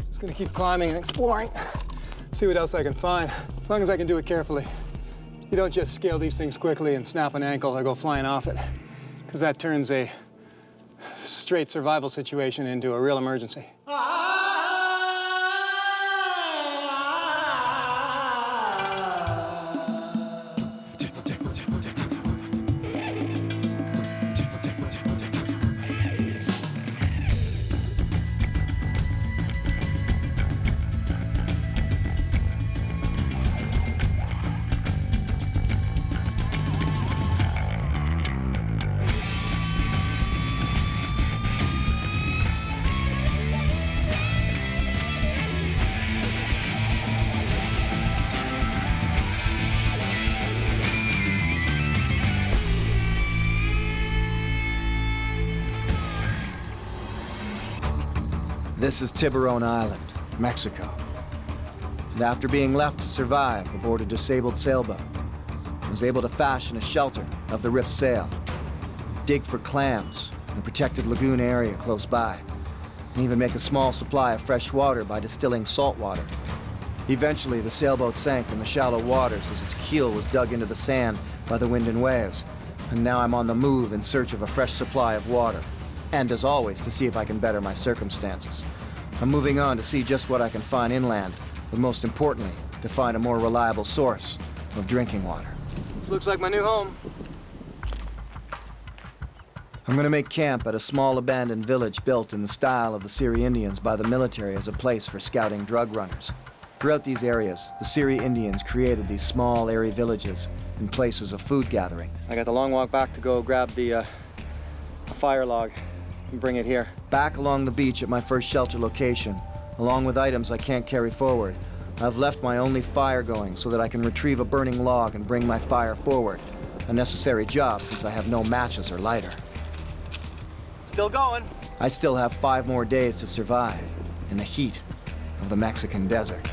Just gonna keep climbing and exploring, see what else I can find, as long as I can do it carefully. You don't just scale these things quickly and snap an ankle or go flying off it, because that turns a straight survival situation into a real emergency. This is Tiburon Island, Mexico. And after being left to survive aboard a disabled sailboat, I was able to fashion a shelter of the ripped sail, dig for clams in a protected lagoon area close by, and even make a small supply of fresh water by distilling salt water. Eventually, the sailboat sank in the shallow waters as its keel was dug into the sand by the wind and waves, and now I'm on the move in search of a fresh supply of water, and as always, to see if I can better my circumstances. I'm moving on to see just what I can find inland, but most importantly, to find a more reliable source of drinking water. This looks like my new home. I'm gonna make camp at a small abandoned village built in the style of the Searing Indians by the military as a place for scouting drug runners. Throughout these areas, the Searing Indians created these small, airy villages and places of food gathering. I got the long walk back to go grab the fire log and bring it here. Back along the beach at my first shelter location, along with items I can't carry forward, I've left my only fire going so that I can retrieve a burning log and bring my fire forward. A necessary job since I have no matches or lighter. Still going. I still have 5 more days to survive in the heat of the Mexican desert.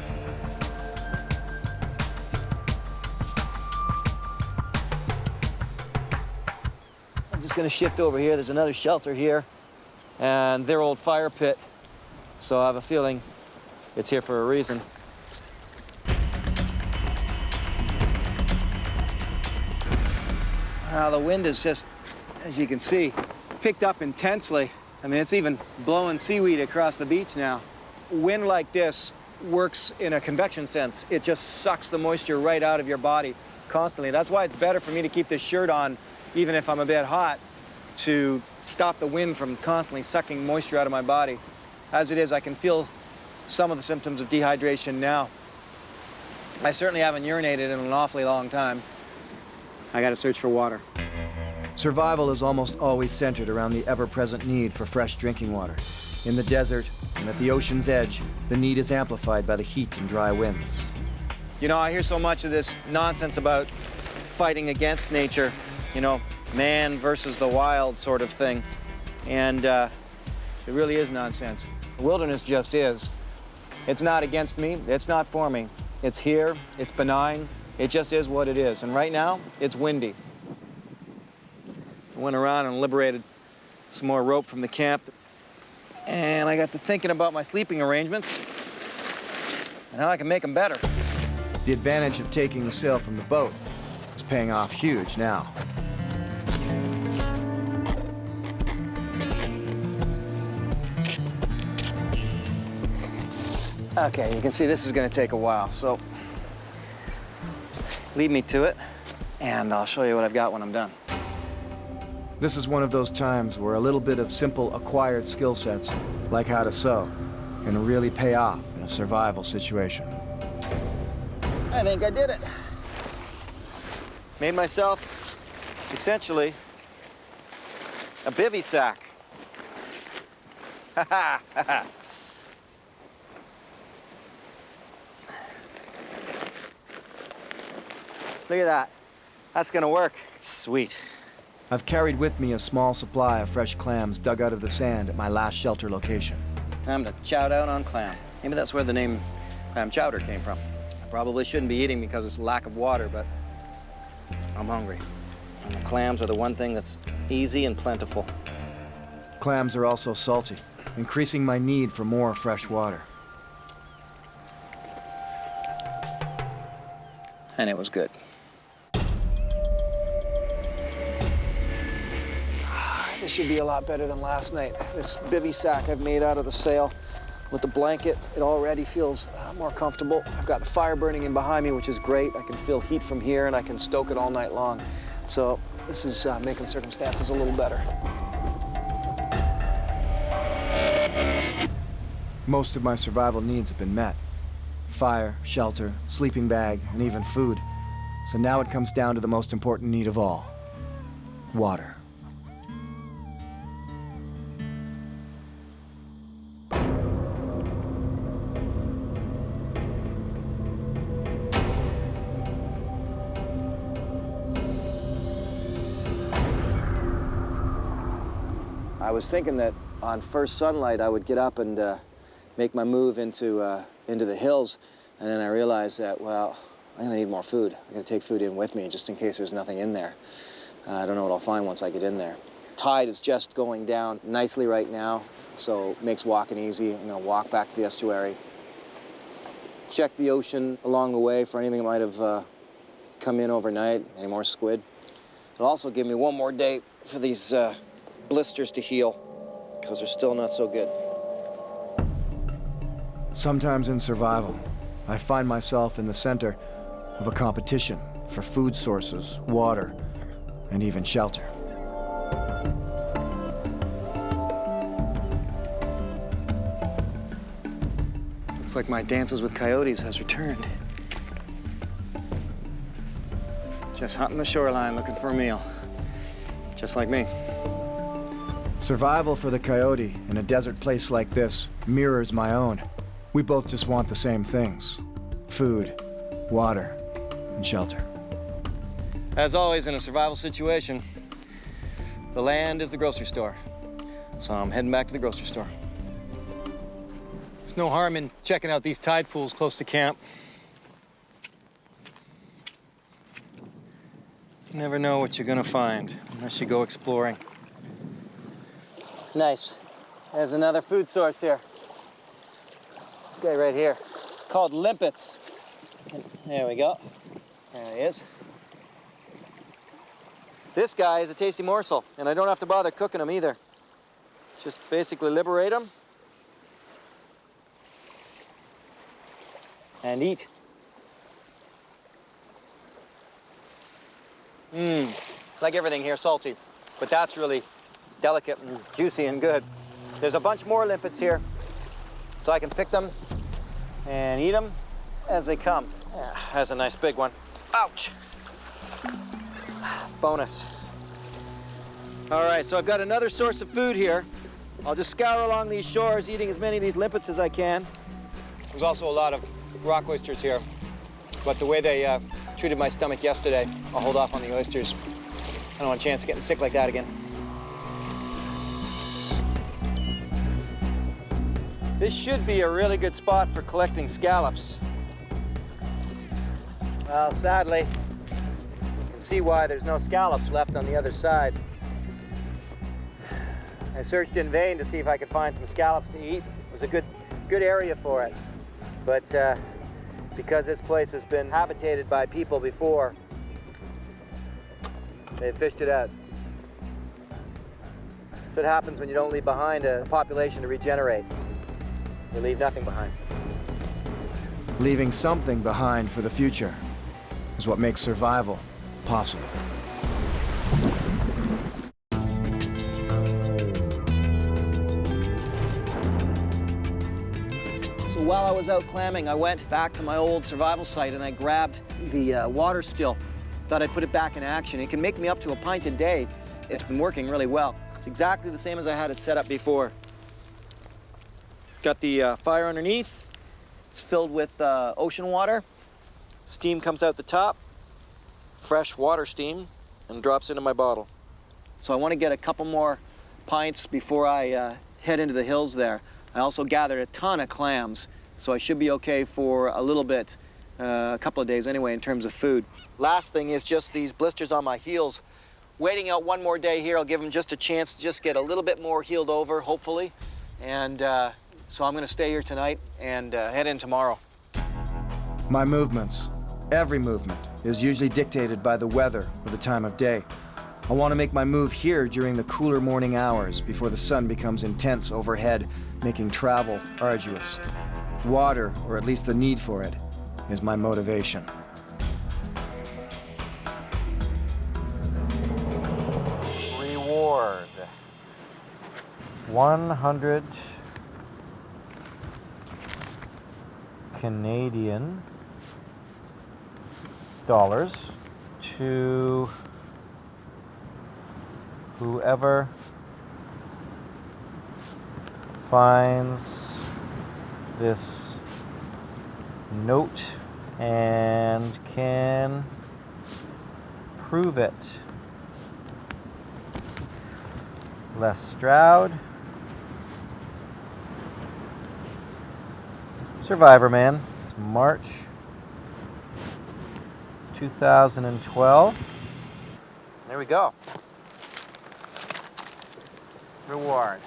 I'm just gonna shift over here. There's another shelter here and their old fire pit. So I have a feeling it's here for a reason. The wind is just, as you can see, picked up intensely. I mean, it's even blowing seaweed across the beach now. Wind like this works in a convection sense. It just sucks the moisture right out of your body constantly. That's why it's better for me to keep this shirt on, even if I'm a bit hot, to stop the wind from constantly sucking moisture out of my body. As it is, I can feel some of the symptoms of dehydration now. I certainly haven't urinated in an awfully long time. I gotta search for water. Survival is almost always centered around the ever-present need for fresh drinking water. In the desert and at the ocean's edge, the need is amplified by the heat and dry winds. You know, I hear so much of this nonsense about fighting against nature, you know, man versus the wild sort of thing. And it really is nonsense. The wilderness just is. It's not against me, it's not for me. It's here, it's benign, it just is what it is. And right now, it's windy. I went around and liberated some more rope from the camp. And I got to thinking about my sleeping arrangements and how I can make them better. The advantage of taking the sail from the boat is paying off huge now. Okay, you can see this is gonna take a while, so lead me to it, and I'll show you what I've got when I'm done. This is one of those times where a little bit of simple acquired skill sets, like how to sew, can really pay off in a survival situation. I think I did it. Made myself, essentially, a bivvy sack. Ha ha ha ha. Look at that. That's gonna work. Sweet. I've carried with me a small supply of fresh clams dug out of the sand at my last shelter location. Time to chow down on clam. Maybe that's where the name clam chowder came from. I probably shouldn't be eating because it's lack of water, but I'm hungry. And the clams are the one thing that's easy and plentiful. Clams are also salty, increasing my need for more fresh water. and it was good. This should be a lot better than last night. This bivvy sack I've made out of the sail with the blanket, it already feels more comfortable. I've got the fire burning in behind me, which is great. I can feel heat from here, and I can stoke it all night long. So this is making circumstances a little better. Most of my survival needs have been met. Fire, shelter, sleeping bag, and even food. So now it comes down to the most important need of all. Water. I was thinking that on first sunlight I would get up and make my move into the hills, and then I realized that, well, I'm gonna need more food. I'm gonna take food in with me just in case there's nothing in there. I don't know what I'll find once I get in there. Tide is just going down nicely right now, so it makes walking easy. I'm gonna walk back to the estuary, check the ocean along the way for anything that might have come in overnight, any more squid. It'll also give me one more day for these blisters to heal, because they're still not so good. Sometimes in survival, I find myself in the center of a competition for food sources, water, and even shelter. Looks like my dances with coyotes has returned. Just hunting the shoreline looking for a meal, just like me. Survival for the coyote in a desert place like this mirrors my own. We both just want the same things: food, water, and shelter. As always in a survival situation, the land is the grocery store. So I'm heading back to the grocery store. There's no harm in checking out these tide pools close to camp. You never know what you're gonna find unless you go exploring. Nice. There's another food source here. This guy right here, called limpets. There we go. There he is. This guy is a tasty morsel, and I don't have to bother cooking them either. Just basically liberate them and eat. Like everything here, salty, but that's really delicate and juicy and good. There's a bunch more limpets here, so I can pick them and eat them as they come. Yeah, that's a nice big one. Ouch. Bonus. All right, so I've got another source of food here. I'll just scour along these shores, eating as many of these limpets as I can. There's also a lot of rock oysters here, but the way they treated my stomach yesterday, I'll hold off on the oysters. I don't want a chance of getting sick like that again. This should be a really good spot for collecting scallops. Well, sadly, you can see why there's no scallops left on the other side. I searched in vain to see if I could find some scallops to eat. It was a good area for it. But because this place has been habitated by people before, they fished it out. So it happens when you don't leave behind a population to regenerate. You leave nothing behind. Leaving something behind for the future is what makes survival possible. So while I was out clamming, I went back to my old survival site and I grabbed the water still. Thought I'd put it back in action. It can make me up to a pint a day. It's been working really well. It's exactly the same as I had it set up before. Got the fire underneath. It's filled with ocean water. Steam comes out the top, fresh water steam, and drops into my bottle. So I want to get a couple more pints before I head into the hills there. I also gathered a ton of clams, so I should be okay for a little bit, a couple of days anyway in terms of food. Last thing is just these blisters on my heels. Waiting out one more day here, I'll give them just a chance to just get a little bit more healed over, hopefully. And so I'm gonna stay here tonight and head in tomorrow. My movements Every movement is usually dictated by the weather or the time of day. I want to make my move here during the cooler morning hours before the sun becomes intense overhead, making travel arduous. Water, or at least the need for it, is my motivation. Reward. 100 Canadian dollars to whoever finds this note and can prove it. Les Stroud, Survivorman, March 2012. There we go. Reward.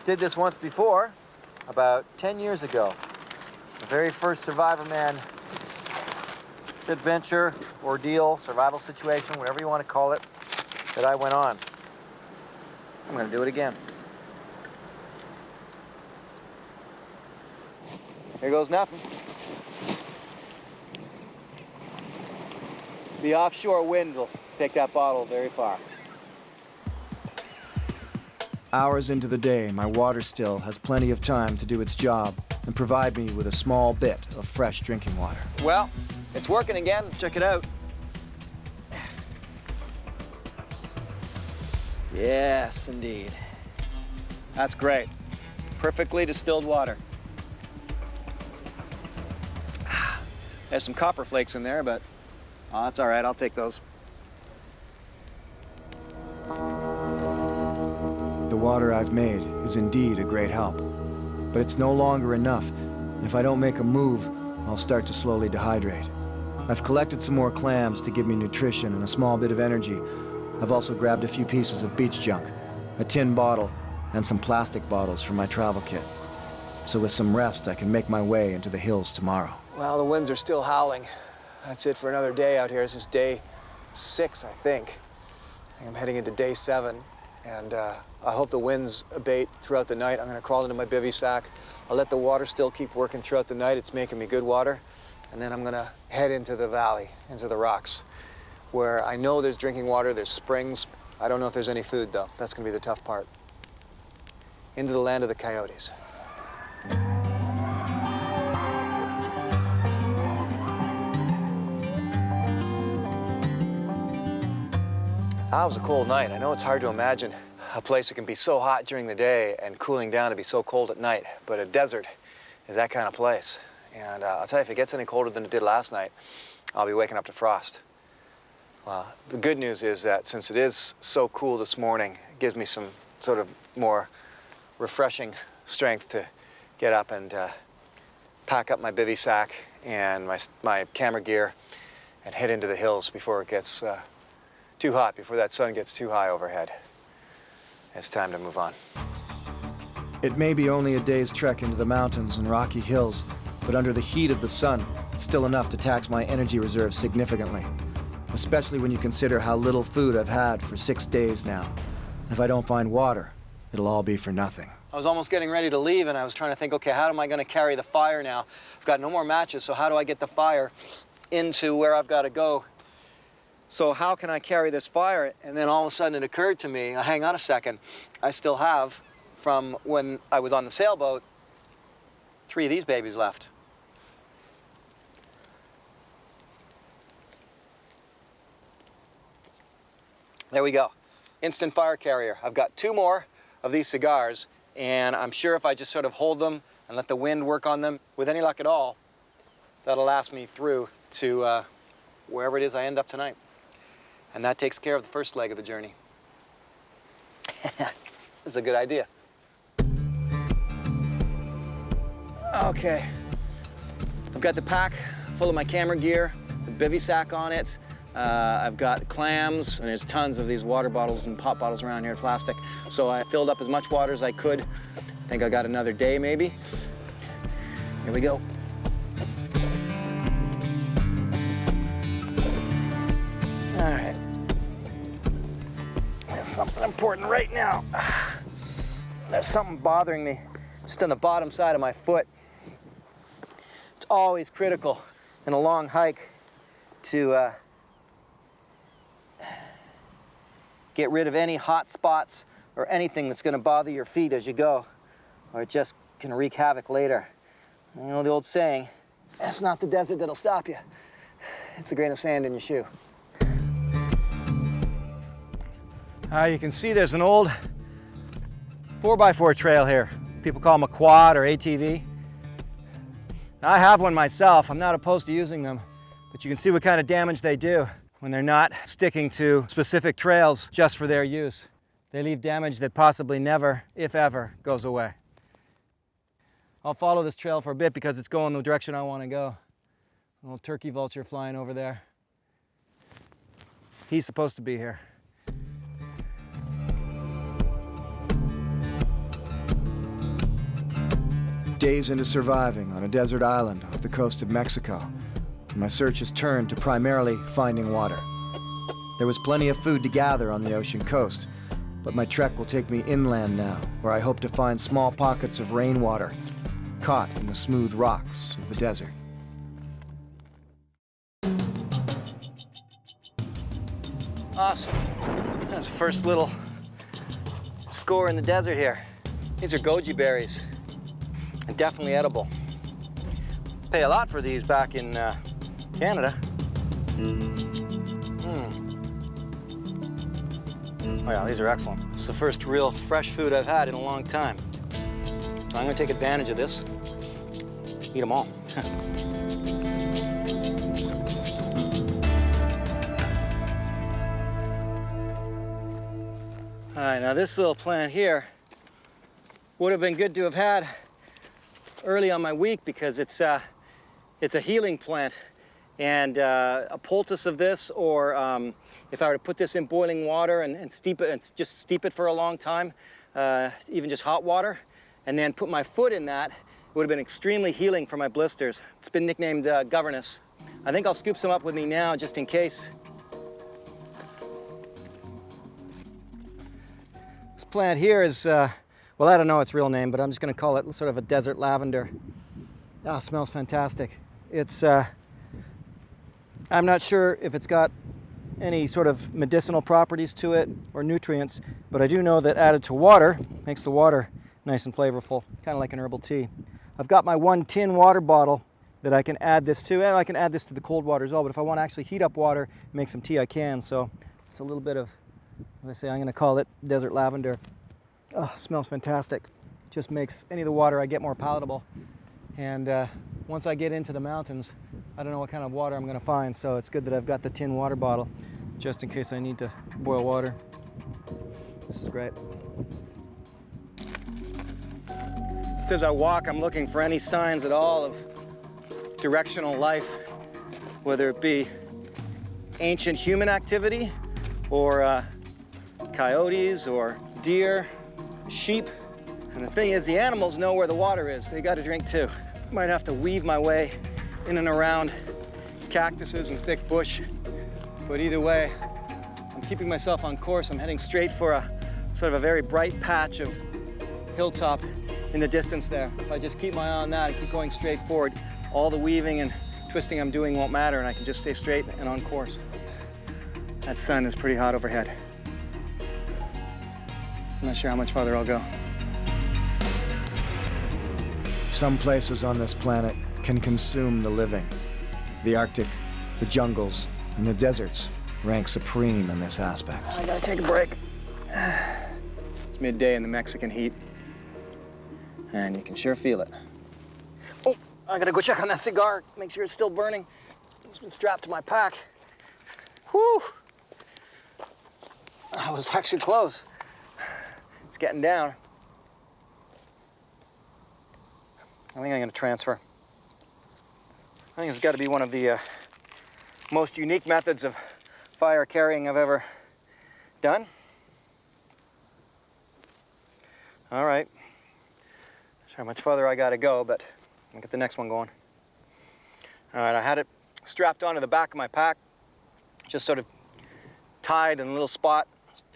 Did this once before, about 10 years ago. The very first Survivorman adventure, ordeal, survival situation, whatever you want to call it, that I went on. I'm going to do it again. Here goes nothing. The offshore wind will take that bottle very far. Hours into the day, my water still has plenty of time to do its job and provide me with a small bit of fresh drinking water. Well, it's working again. Check it out. Yes, indeed. That's great. Perfectly distilled water. There's some copper flakes in there, but that's all right. I'll take those. The water I've made is indeed a great help, but it's no longer enough, and if I don't make a move, I'll start to slowly dehydrate. I've collected some more clams to give me nutrition and a small bit of energy. I've also grabbed a few pieces of beach junk, a tin bottle, and some plastic bottles for my travel kit. So with some rest, I can make my way into the hills tomorrow. Well, the winds are still howling. That's it for another day out here. This is day 6, I think. I'm heading into day 7, and I hope the winds abate throughout the night. I'm going to crawl into my bivvy sack. I'll let the water still keep working throughout the night. It's making me good water. And then I'm going to head into the valley, into the rocks, where I know there's drinking water, there's springs. I don't know if there's any food, though. That's going to be the tough part. Into the land of the coyotes. That was a cold night. I know it's hard to imagine a place that can be so hot during the day and cooling down to be so cold at night, but a desert is that kind of place. And I'll tell you, if it gets any colder than it did last night, I'll be waking up to frost. Well, the good news is that since it is so cool this morning, it gives me some sort of more refreshing strength to get up and pack up my bivvy sack and my camera gear and head into the hills before it gets too hot, before that sun gets too high overhead. It's time to move on. It may be only a day's trek into the mountains and rocky hills, but under the heat of the sun, it's still enough to tax my energy reserves significantly, especially when you consider how little food I've had for 6 days now. And if I don't find water, it'll all be for nothing. I was almost getting ready to leave, and I was trying to think, okay, how am I going to carry the fire now? I've got no more matches, so how do I get the fire into where I've got to go? So how can I carry this fire? And then all of a sudden it occurred to me, hang on a second, I still have, from when I was on the sailboat, 3 of these babies left. There we go. Instant fire carrier. I've got 2 more of these cigars, and I'm sure if I just sort of hold them and let the wind work on them, with any luck at all, that'll last me through to wherever it is I end up tonight. And that takes care of the first leg of the journey. That's a good idea. Okay. I've got the pack full of my camera gear, the bivvy sack on it. I've got clams, and there's tons of these water bottles and pop bottles around here, plastic. So I filled up as much water as I could. I think I got another day, maybe. Here we go. something important right now. There's something bothering me just on the bottom side of my foot. It's always critical in a long hike to get rid of any hot spots or anything that's going to bother your feet as you go, or it just can wreak havoc later. You know the old saying, it's not the desert that'll stop you, it's the grain of sand in your shoe. You can see there's an old 4x4 trail here. People call them a quad or ATV. I have one myself. I'm not opposed to using them, but you can see what kind of damage they do when they're not sticking to specific trails just for their use. They leave damage that possibly never, if ever, goes away. I'll follow this trail for a bit because it's going the direction I want to go. A little turkey vulture flying over there. He's supposed to be here. Days into surviving on a desert island off the coast of Mexico, my search has turned to primarily finding water. There was plenty of food to gather on the ocean coast, but my trek will take me inland now, where I hope to find small pockets of rainwater caught in the smooth rocks of the desert. Awesome. That's the first little score in the desert here. These are goji berries. And definitely edible. Pay a lot for these back in Canada. Oh yeah, these are excellent. It's the first real fresh food I've had in a long time. So I'm gonna take advantage of this. Eat them all. All right, now this little plant here would have been good to have had early on my week because it's a healing plant, and a poultice of this, or if I were to put this in boiling water and steep it, and just steep it for a long time, even just hot water, and then put my foot in that, it would have been extremely healing for my blisters. It's been nicknamed governess. I think I'll scoop some up with me now just in case. This plant here is well, I don't know its real name, but I'm just going to call it sort of a desert lavender. Ah, smells fantastic. It's, I'm not sure if it's got any sort of medicinal properties to it or nutrients, but I do know that added to water makes the water nice and flavorful, kind of like an herbal tea. I've got my 1 tin water bottle that I can add this to, and I can add this to the cold water as well, but if I want to actually heat up water and make some tea, I can. So it's a little bit of, as I say, I'm going to call it desert lavender. Oh, smells fantastic. Just makes any of the water I get more palatable. And once I get into the mountains, I don't know what kind of water I'm going to find, so it's good that I've got the tin water bottle just in case I need to boil water. This is great. Just as I walk, I'm looking for any signs at all of directional life, whether it be ancient human activity or coyotes or deer, sheep. And the thing is, the animals know where the water is. They got to drink too. Might have to weave my way in and around cactuses and thick bush. But either way, I'm keeping myself on course. I'm heading straight for a sort of a very bright patch of hilltop in the distance there. If I just keep my eye on that and keep going straight forward, all the weaving and twisting I'm doing won't matter, and I can just stay straight and on course. That sun is pretty hot overhead. I'm not sure how much farther I'll go. Some places on this planet can consume the living. The Arctic, the jungles, and the deserts rank supreme in this aspect. I gotta take a break. It's midday in the Mexican heat, and you can sure feel it. Oh, I gotta go check on that cigar, make sure it's still burning. It's been strapped to my pack. Whew! I was actually close. It's getting down. I think I'm gonna transfer. I think it's gotta be one of the most unique methods of fire carrying I've ever done. All right. Not sure how much farther I gotta go, but I'll get the next one going. All right, I had it strapped onto the back of my pack, just sort of tied in a little spot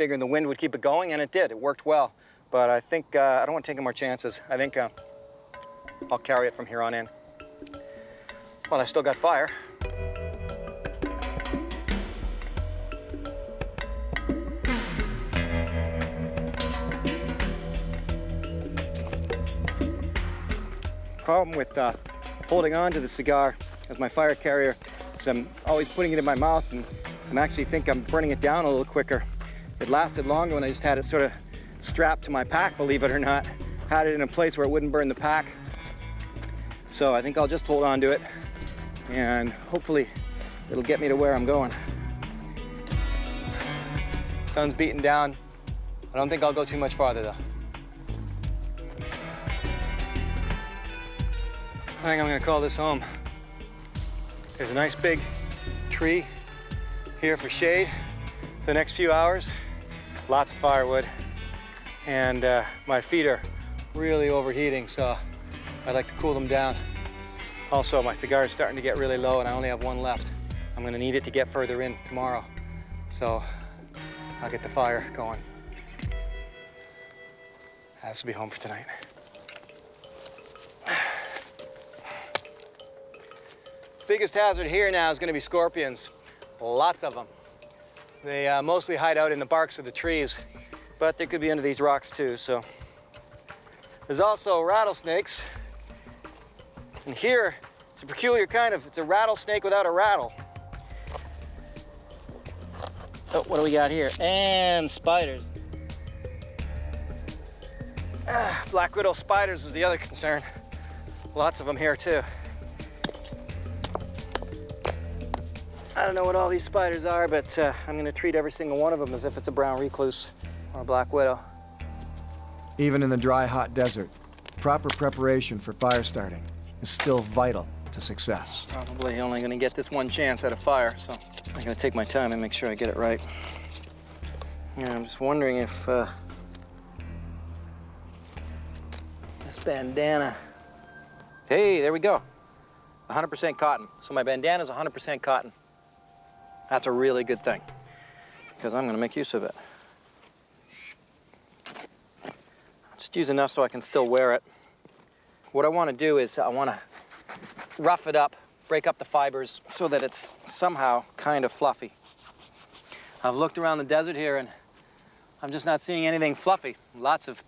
figuring the wind would keep it going, and it did. It worked well. But I think I don't want to take any more chances. I think I'll carry it from here on in. Well, I still got fire. Problem with holding on to the cigar as my fire carrier is I'm always putting it in my mouth, and I actually think I'm burning it down a little quicker. It lasted longer when I just had it sort of strapped to my pack, believe it or not. Had it in a place where it wouldn't burn the pack. So I think I'll just hold on to it, and hopefully it'll get me to where I'm going. Sun's beating down. I don't think I'll go too much farther though. I think I'm gonna call this home. There's a nice big tree here for shade for the next few hours. Lots of firewood. And my feet are really overheating, so I'd like to cool them down. Also, my cigar is starting to get really low and I only have one left. I'm gonna need it to get further in tomorrow. So I'll get the fire going. Has to be home for tonight. Biggest hazard here now is going to be scorpions. Lots of them. They mostly hide out in the barks of the trees, but they could be under these rocks too, so. There's also rattlesnakes. And here, it's a peculiar kind of, it's a rattlesnake without a rattle. Oh, what do we got here? And spiders. Black widow spiders is the other concern. Lots of them here too. I don't know what all these spiders are, but I'm gonna treat every single one of them as if it's a brown recluse or a black widow. Even in the dry, hot desert, proper preparation for fire starting is still vital to success. Probably only gonna get this one chance at a fire, so I'm gonna take my time and make sure I get it right. Yeah, I'm just wondering if this bandana. Hey, there we go. 100% cotton. So my bandana is 100% cotton. That's a really good thing, because I'm gonna make use of it. Just use enough so I can still wear it. What I wanna do is I wanna rough it up, break up the fibers so that it's somehow kind of fluffy. I've looked around the desert here and I'm just not seeing anything fluffy. Lots of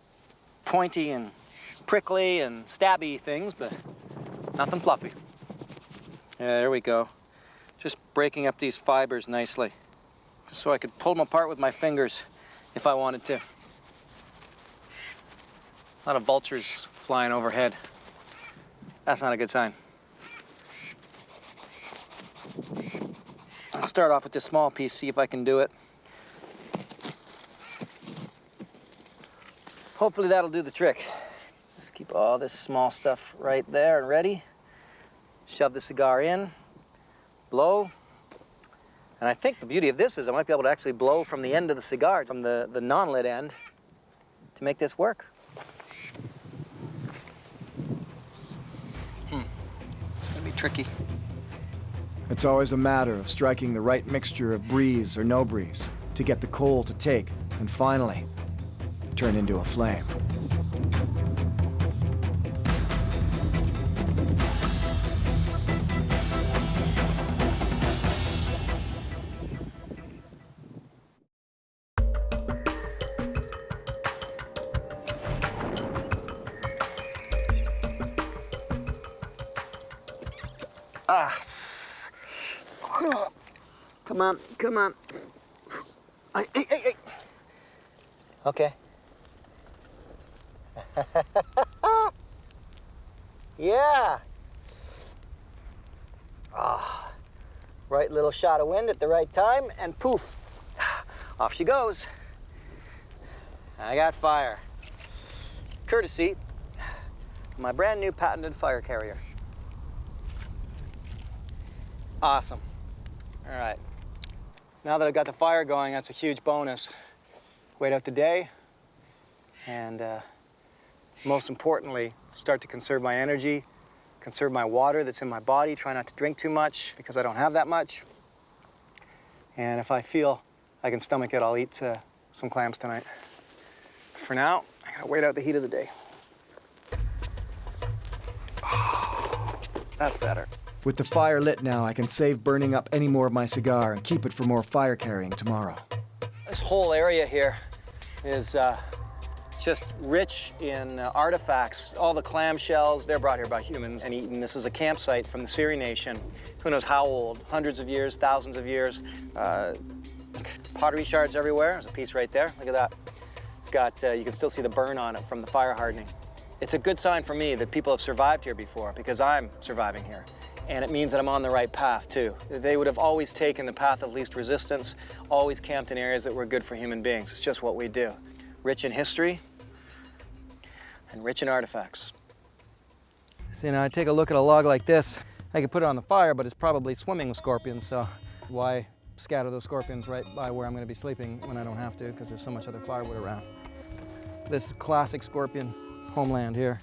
pointy and prickly and stabby things, but nothing fluffy. Yeah, there we go. Just breaking up these fibers nicely, just so I could pull them apart with my fingers if I wanted to. A lot of vultures flying overhead. That's not a good sign. I'll start off with this small piece, see if I can do it. Hopefully that'll do the trick. Let's keep all this small stuff right there and ready. Shove the cigar in. Blow. And I think the beauty of this is I might be able to actually blow from the end of the cigar, from the non-lit end, to make this work. It's gonna be tricky. It's always a matter of striking the right mixture of breeze or no breeze to get the coal to take and finally turn into a flame. Come on, come on. Hey. Okay. Yeah. Right little shot of wind at the right time, and poof, off she goes. I got fire. Courtesy of my brand new patented fire carrier. Awesome. All right. Now that I've got the fire going, that's a huge bonus. Wait out the day, and most importantly, start to conserve my energy, conserve my water that's in my body, try not to drink too much because I don't have that much. And if I feel I can stomach it, I'll eat some clams tonight. For now, I gotta wait out the heat of the day. Oh, that's better. With the fire lit now, I can save burning up any more of my cigar and keep it for more fire carrying tomorrow. This whole area here is just rich in artifacts. All the clam shells, they're brought here by humans and eaten. This is a campsite from the Searing Nation. Who knows how old? Hundreds of years, thousands of years. Pottery shards everywhere. There's a piece right there. Look at that. It's got, you can still see the burn on it from the fire hardening. It's a good sign for me that people have survived here before, because I'm surviving here. And it means that I'm on the right path too. They would have always taken the path of least resistance, always camped in areas that were good for human beings. It's just what we do. Rich in history and rich in artifacts. See, now I take a look at a log like this. I could put it on the fire, but it's probably swimming with scorpions, so why scatter those scorpions right by where I'm gonna be sleeping when I don't have to, because there's so much other firewood around. This is classic scorpion homeland here.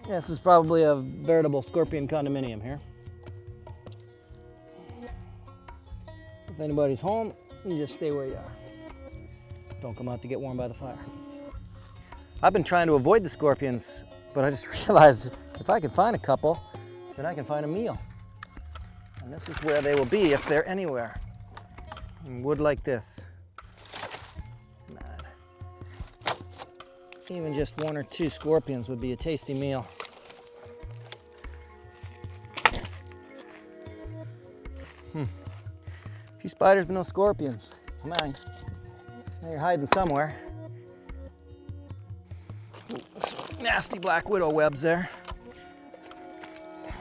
This is probably a veritable scorpion condominium here. So if anybody's home, you just stay where you are. Don't come out to get warm by the fire. I've been trying to avoid the scorpions, but I just realized if I can find a couple, then I can find a meal. And this is where they will be if they're anywhere. In wood like this. Man. Even just 1 or 2 scorpions would be a tasty meal. A few spiders, but no scorpions. Come on. Now you're hiding somewhere. Ooh, nasty black widow webs there.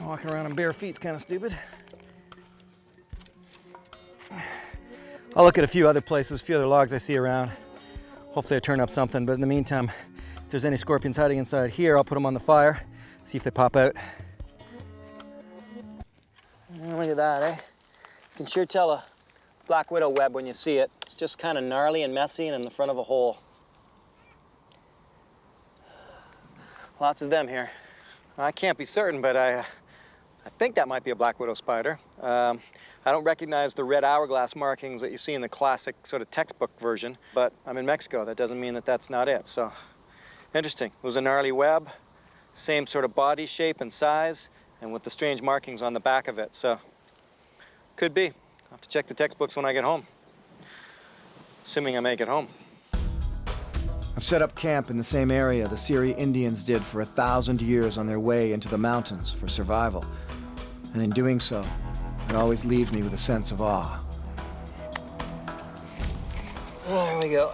Walking around on bare feet's kind of stupid. I'll look at a few other places, a few other logs I see around. Hopefully I turn up something, but in the meantime, if there's any scorpions hiding inside here, I'll put them on the fire, see if they pop out. Look at that, eh? You can sure tell a black widow web when you see it. It's just kind of gnarly and messy and in the front of a hole. Lots of them here. I can't be certain, but I think that might be a black widow spider. I don't recognize the red hourglass markings that you see in the classic sort of textbook version, but I'm in Mexico. That doesn't mean that that's not it. So, interesting. It was a gnarly web, same sort of body shape and size, and with the strange markings on the back of it. So, could be. I'll have to check the textbooks when I get home. Assuming I make it home. I've set up camp in the same area the Seri Indians did for 1,000 years on their way into the mountains for survival. And in doing so, it always leaves me with a sense of awe. Oh, there we go.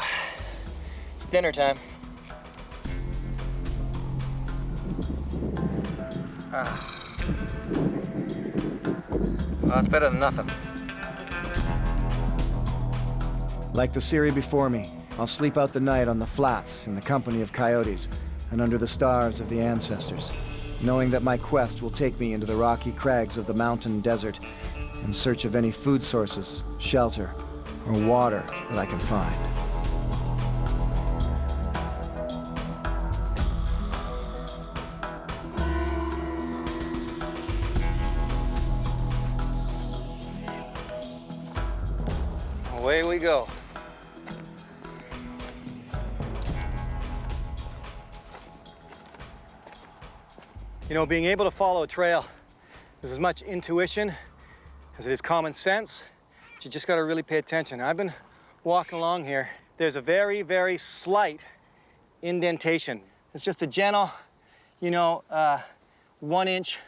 It's dinner time. Well, it's better than nothing. Like the Seri before me, I'll sleep out the night on the flats in the company of coyotes and under the stars of the ancestors, knowing that my quest will take me into the rocky crags of the mountain desert in search of any food sources, shelter, or water that I can find. Away we go. You know, being able to follow a trail is as much intuition as it is common sense. But you just got to really pay attention. I've been walking along here. There's a very, very slight indentation. It's just a gentle, 1-inch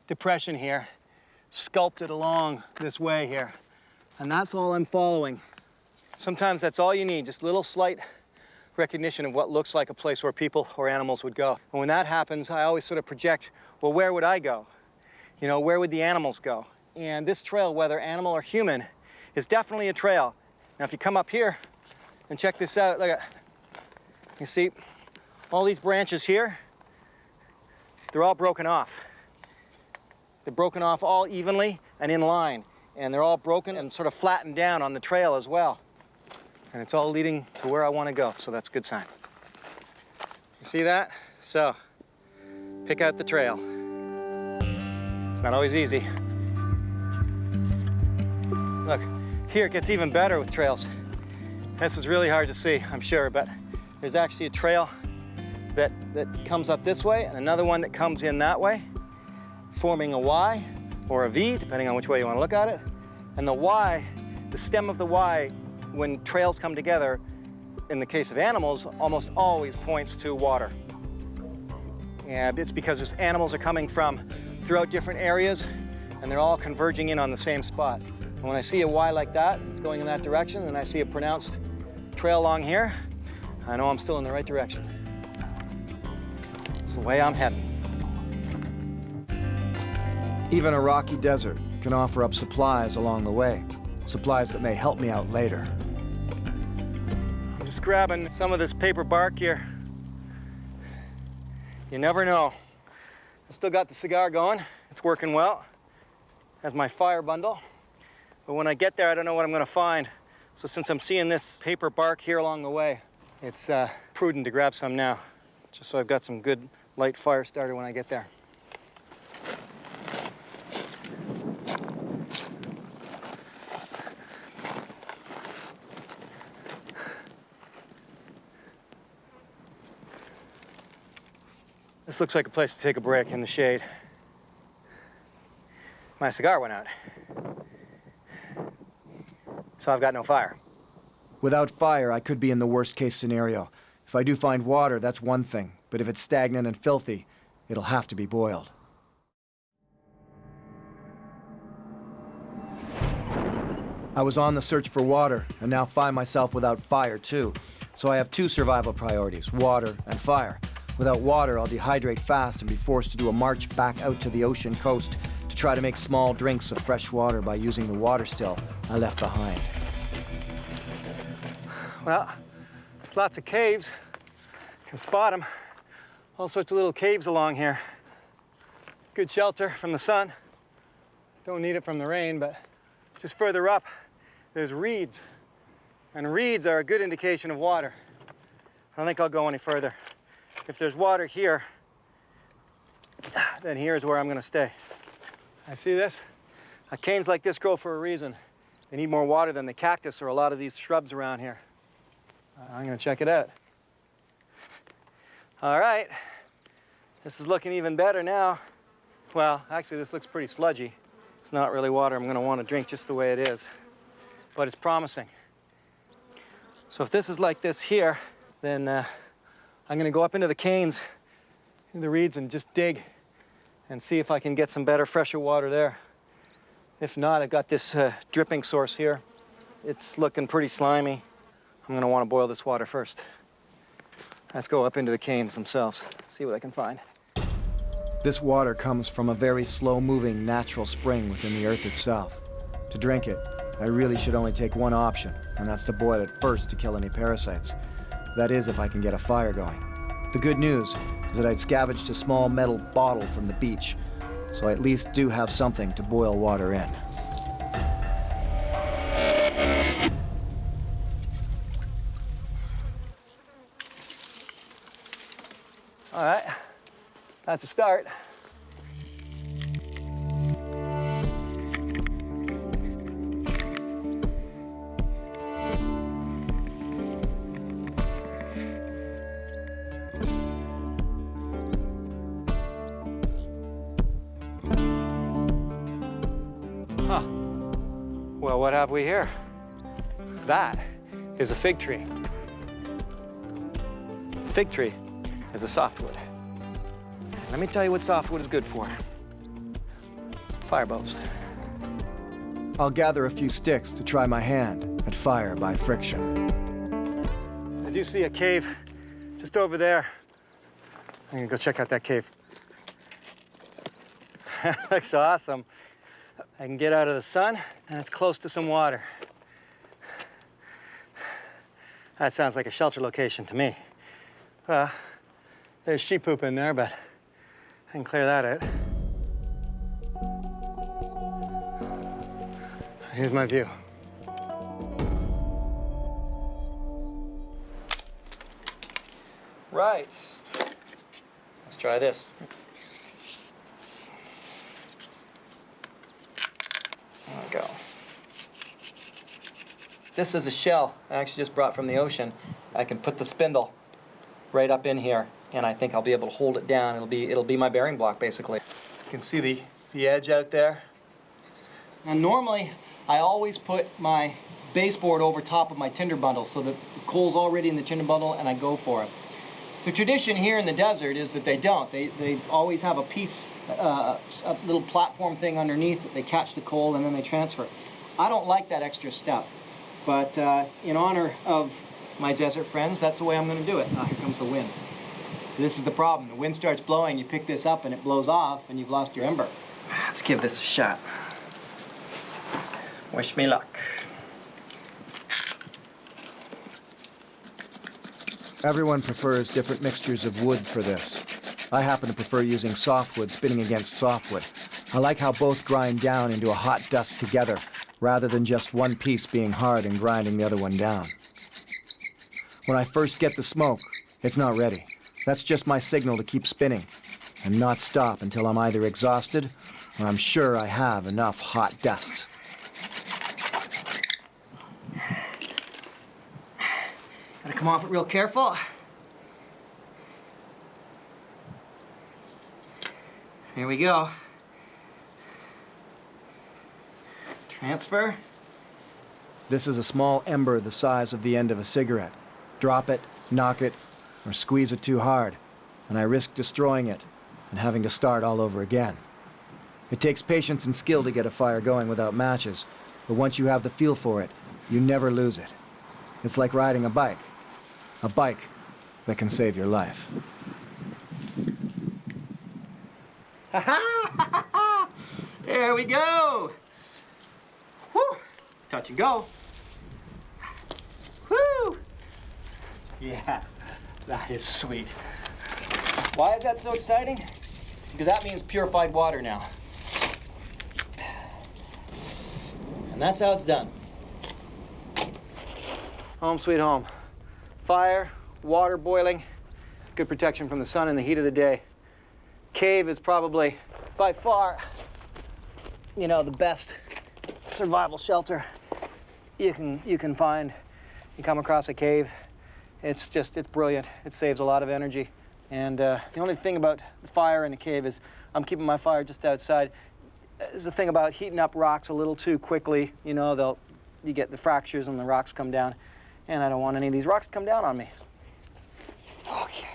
depression here, sculpted along this way here. And that's all I'm following. Sometimes that's all you need, just a little slight recognition of what looks like a place where people or animals would go. And when that happens, I always sort of project, well, where would I go? Where would the animals go? And this trail, whether animal or human, is definitely a trail. Now, if you come up here and check this out, look at, you see all these branches here, they're all broken off. They're broken off all evenly and in line. And they're all broken and sort of flattened down on the trail as well. And it's all leading to where I want to go, so that's a good sign. You see that? So, pick out the trail. It's not always easy. Look, here it gets even better with trails. This is really hard to see, I'm sure, but there's actually a trail that comes up this way and another one that comes in that way, forming a Y or a V, depending on which way you want to look at it. And the Y, the stem of the Y, when trails come together, in the case of animals, almost always points to water. And it's because these animals are coming from throughout different areas and they're all converging in on the same spot. And when I see a Y like that, it's going in that direction, and I see a pronounced trail along here, I know I'm still in the right direction. It's the way I'm heading. Even a rocky desert can offer up supplies along the way. Supplies that may help me out later. I'm just grabbing some of this paper bark here. You never know. I still got the cigar going. It's working well. Has my fire bundle. But when I get there, I don't know what I'm gonna find. So since I'm seeing this paper bark here along the way, it's prudent to grab some now, just so I've got some good light fire starter when I get there. This looks like a place to take a break in the shade. My cigar went out, so I've got no fire. Without fire, I could be in the worst-case scenario. If I do find water, that's one thing. But if it's stagnant and filthy, it'll have to be boiled. I was on the search for water, and now find myself without fire, too. So I have two survival priorities, water and fire. Without water, I'll dehydrate fast and be forced to do a march back out to the ocean coast to try to make small drinks of fresh water by using the water still I left behind. Well, there's lots of caves. You can spot them. All sorts of little caves along here. Good shelter from the sun. Don't need it from the rain, but just further up, there's reeds. And reeds are a good indication of water. I don't think I'll go any further. If there's water here, then here's where I'm gonna stay. I see this? Canes like this grow for a reason. They need more water than the cactus or a lot of these shrubs around here. I'm gonna check it out. All right, this is looking even better now. Well, actually this looks pretty sludgy. It's not really water I'm gonna wanna drink just the way it is, but it's promising. So if this is like this here, then I'm gonna go up into the canes, in the reeds, and just dig and see if I can get some better, fresher water there. If not, I've got this dripping source here. It's looking pretty slimy. I'm gonna wanna boil this water first. Let's go up into the canes themselves, see what I can find. This water comes from a very slow-moving natural spring within the earth itself. To drink it, I really should only take one option, and that's to boil it first to kill any parasites. That is, if I can get a fire going. The good news is that I'd scavenged a small metal bottle from the beach, so I at least do have something to boil water in. All right, that's a start. Huh. Well, what have we here? That is a fig tree. Fig tree is a softwood. Let me tell you what softwood is good for. Fire bows. I'll gather a few sticks to try my hand at fire by friction. I do see a cave just over there. I'm gonna go check out that cave. Looks awesome. I can get out of the sun, and it's close to some water. That sounds like a shelter location to me. There's sheep poop in there, but I can clear that out. Here's my view. Right. Let's try this. There we go. This is a shell I actually just brought from the ocean. I can put the spindle right up in here, and I think I'll be able to hold it down. It'll be my bearing block, basically. You can see the edge out there. And normally, I always put my baseboard over top of my tinder bundle so that the coal's already in the tinder bundle and I go for it. The tradition here in the desert is that they don't. They always have a piece, a little platform thing underneath that they catch the coal and then they transfer it. I don't like that extra step, but in honor of my desert friends, that's the way I'm going to do it. Here comes the wind. So this is the problem. The wind starts blowing, you pick this up and it blows off and you've lost your ember. Let's give this a shot. Wish me luck. Everyone prefers different mixtures of wood for this. I happen to prefer using softwood spinning against softwood. I like how both grind down into a hot dust together, rather than just one piece being hard and grinding the other one down. When I first get the smoke, it's not ready. That's just my signal to keep spinning, and not stop until I'm either exhausted or I'm sure I have enough hot dust. Gotta come off it real careful. Here we go. Transfer. This is a small ember the size of the end of a cigarette. Drop it, knock it, or squeeze it too hard, and I risk destroying it and having to start all over again. It takes patience and skill to get a fire going without matches, but once you have the feel for it, you never lose it. It's like riding a bike that can save your life. There we go. Whew. Touch and go. Woo! Yeah, that is sweet. Why is that so exciting? Because that means purified water now. And that's how it's done. Home sweet home. Fire, water boiling, good protection from the sun and the heat of the day. Cave is probably, by far, the best survival shelter you can find. You come across a cave, it's brilliant. It saves a lot of energy. And the only thing about the fire in a cave is I'm keeping my fire just outside. There's the thing about heating up rocks a little too quickly. You get the fractures and the rocks come down. And I don't want any of these rocks to come down on me. Okay.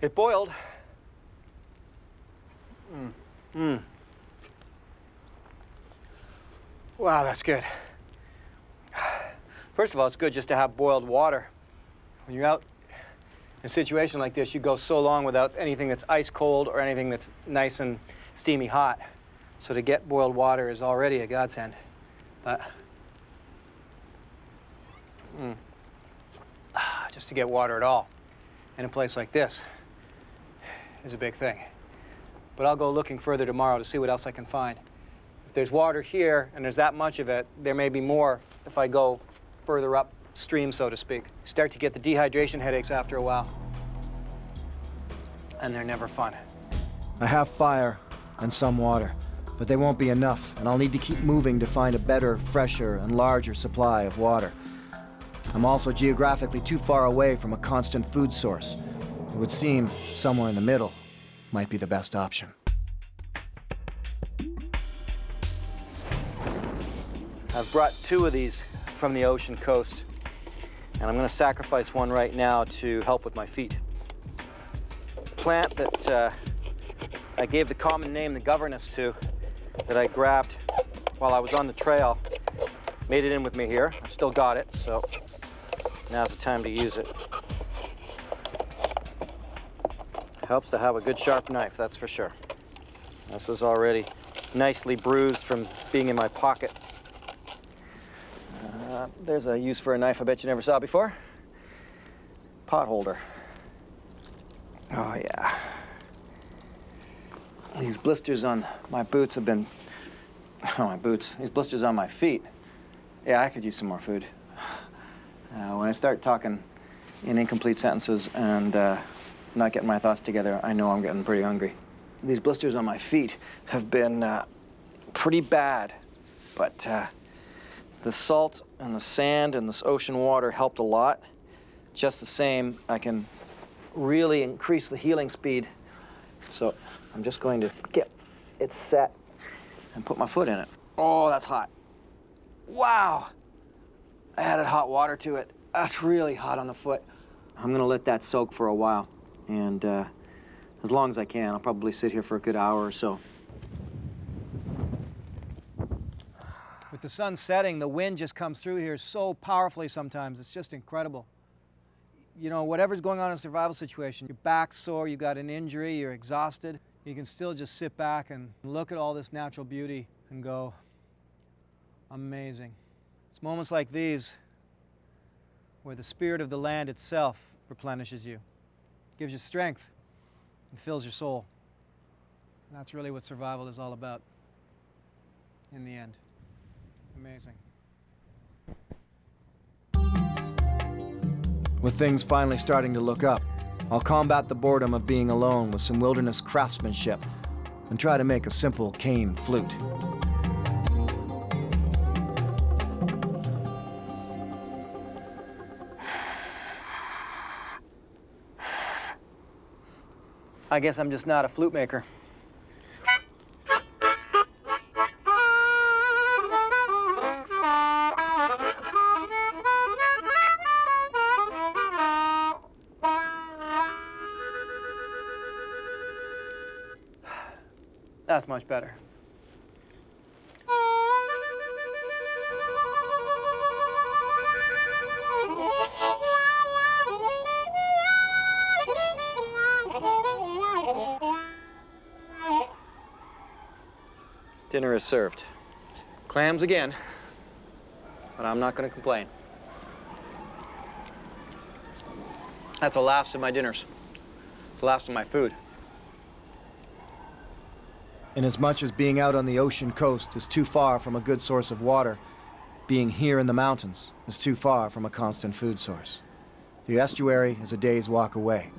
It boiled. Wow, that's good. First of all, it's good just to have boiled water. When you're out in a situation like this, you go so long without anything that's ice cold or anything that's nice and steamy hot. So to get boiled water is already a godsend. But just to get water at all in a place like this is a big thing. But I'll go looking further tomorrow to see what else I can find. If there's water here and there's that much of it, there may be more if I go further upstream, so to speak. Start to get the dehydration headaches after a while. And they're never fun. I have fire and some water, but they won't be enough, and I'll need to keep moving to find a better, fresher, and larger supply of water. I'm also geographically too far away from a constant food source. It would seem somewhere in the middle might be the best option. I've brought 2 of these from the ocean coast, and I'm going to sacrifice one right now to help with my feet. Plant that I gave the common name, the governess, to, that I grabbed while I was on the trail, made it in with me here. I've still got it, so now's the time to use it. Helps to have a good sharp knife, that's for sure. This is already nicely bruised from being in my pocket. There's a use for a knife I bet you never saw before. Pot holder. Oh yeah. These blisters on my boots have been, these blisters on my feet. Yeah, I could use some more food. When I start talking in incomplete sentences and not getting my thoughts together, I know I'm getting pretty hungry. These blisters on my feet have been pretty bad, but The salt and the sand and this ocean water helped a lot. Just the same, I can really increase the healing speed. So I'm just going to get it set and put my foot in it. Oh, that's hot. Wow. I added hot water to it. That's really hot on the foot. I'm gonna let that soak for a while. And as long as I can, I'll probably sit here for a good hour or so. With the sun setting, the wind just comes through here so powerfully sometimes. It's just incredible. You know, whatever's going on in a survival situation, your back's sore, you got an injury, you're exhausted, you can still just sit back and look at all this natural beauty and go, amazing. It's moments like these where the spirit of the land itself replenishes you, gives you strength, and fills your soul. And that's really what survival is all about in the end. Amazing. With things finally starting to look up, I'll combat the boredom of being alone with some wilderness craftsmanship and try to make a simple cane flute. I guess I'm just not a flute maker. That's much better. Dinner is served. Clams again, but I'm not going to complain. That's the last of my dinners. It's the last of my food. Inasmuch as being out on the ocean coast is too far from a good source of water, being here in the mountains is too far from a constant food source. The estuary is a day's walk away.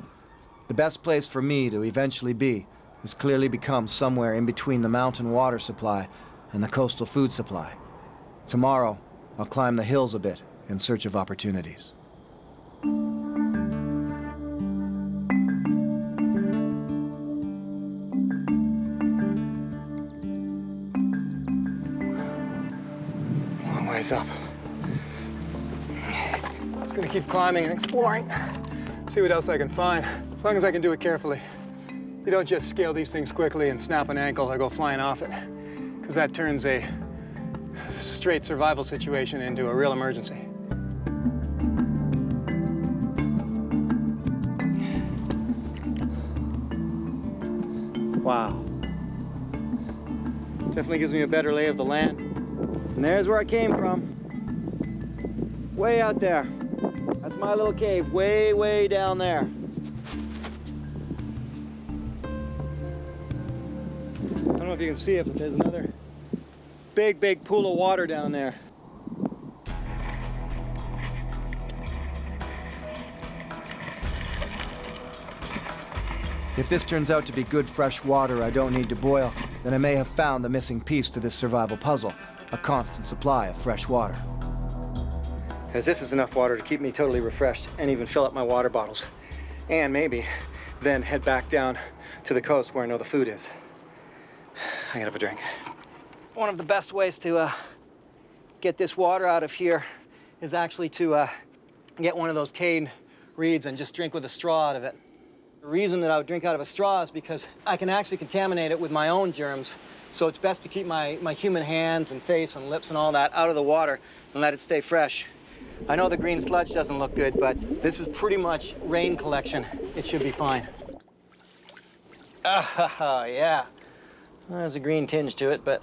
The best place for me to eventually be has clearly become somewhere in between the mountain water supply and the coastal food supply. Tomorrow, I'll climb the hills a bit in search of opportunities. Long ways up. Just gonna keep climbing and exploring, see what else I can find, as long as I can do it carefully. You don't just scale these things quickly and snap an ankle or go flying off it, because that turns a straight survival situation into a real emergency. Wow. Definitely gives me a better lay of the land. And there's where I came from. Way out there. That's my little cave, way, way down there. I don't know if you can see it, but there's another big, big pool of water down there. If this turns out to be good fresh water I don't need to boil, then I may have found the missing piece to this survival puzzle, a constant supply of fresh water. Because this is enough water to keep me totally refreshed and even fill up my water bottles. And maybe then head back down to the coast where I know the food is. I gotta have a drink. One of the best ways to get this water out of here is actually to get one of those cane reeds and just drink with a straw out of it. The reason that I would drink out of a straw is because I can actually contaminate it with my own germs. So it's best to keep my human hands and face and lips and all that out of the water and let it stay fresh. I know the green sludge doesn't look good, but this is pretty much rain collection. It should be fine. Ah, yeah. There's a green tinge to it, but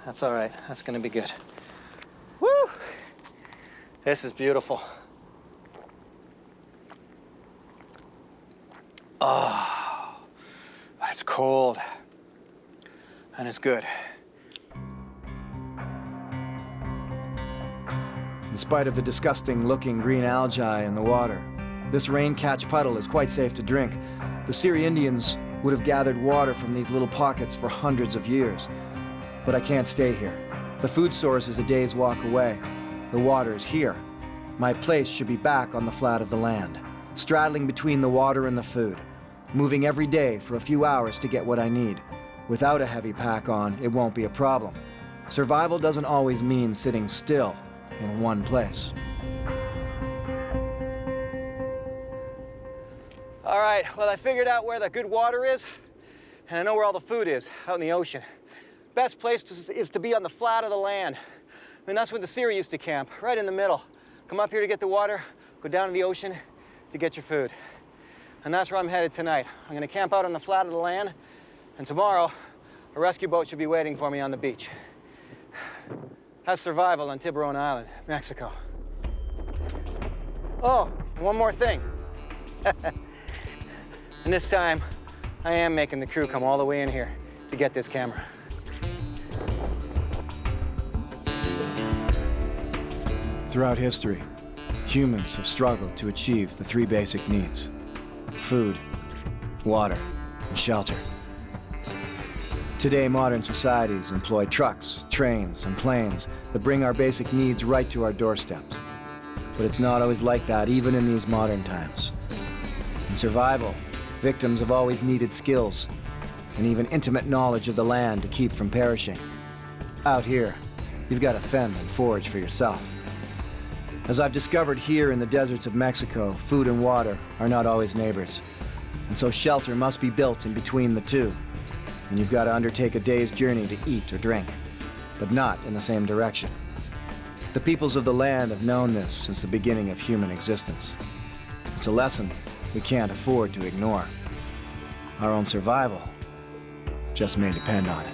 that's all right. That's gonna be good. Woo! This is beautiful. Oh, but it's cold, and it's good. In spite of the disgusting-looking green algae in the water, this rain-catch puddle is quite safe to drink. The Seri Indians would have gathered water from these little pockets for hundreds of years. But I can't stay here. The food source is a day's walk away. The water is here. My place should be back on the flat of the land, straddling between the water and the food, moving every day for a few hours to get what I need. Without a heavy pack on, it won't be a problem. Survival doesn't always mean sitting still in one place. All right, well, I figured out where the good water is, and I know where all the food is, out in the ocean. Best place is to be on the flat of the land. I mean, that's where the searing used to camp, right in the middle. Come up here to get the water, go down to the ocean to get your food. And that's where I'm headed tonight. I'm gonna camp out on the flat of the land, and tomorrow, a rescue boat should be waiting for me on the beach. That's survival on Tiburon Island, Mexico. Oh, one more thing. And this time, I am making the crew come all the way in here to get this camera. Throughout history, humans have struggled to achieve the three basic needs: food, water, and shelter. Today, modern societies employ trucks, trains, and planes that bring our basic needs right to our doorsteps. But it's not always like that, even in these modern times. In survival, victims have always needed skills and even intimate knowledge of the land to keep from perishing. Out here, you've got to fend and forage for yourself. As I've discovered here in the deserts of Mexico, food and water are not always neighbors. And so shelter must be built in between the two. And you've got to undertake a day's journey to eat or drink, but not in the same direction. The peoples of the land have known this since the beginning of human existence. It's a lesson we can't afford to ignore. Our own survival just may depend on it.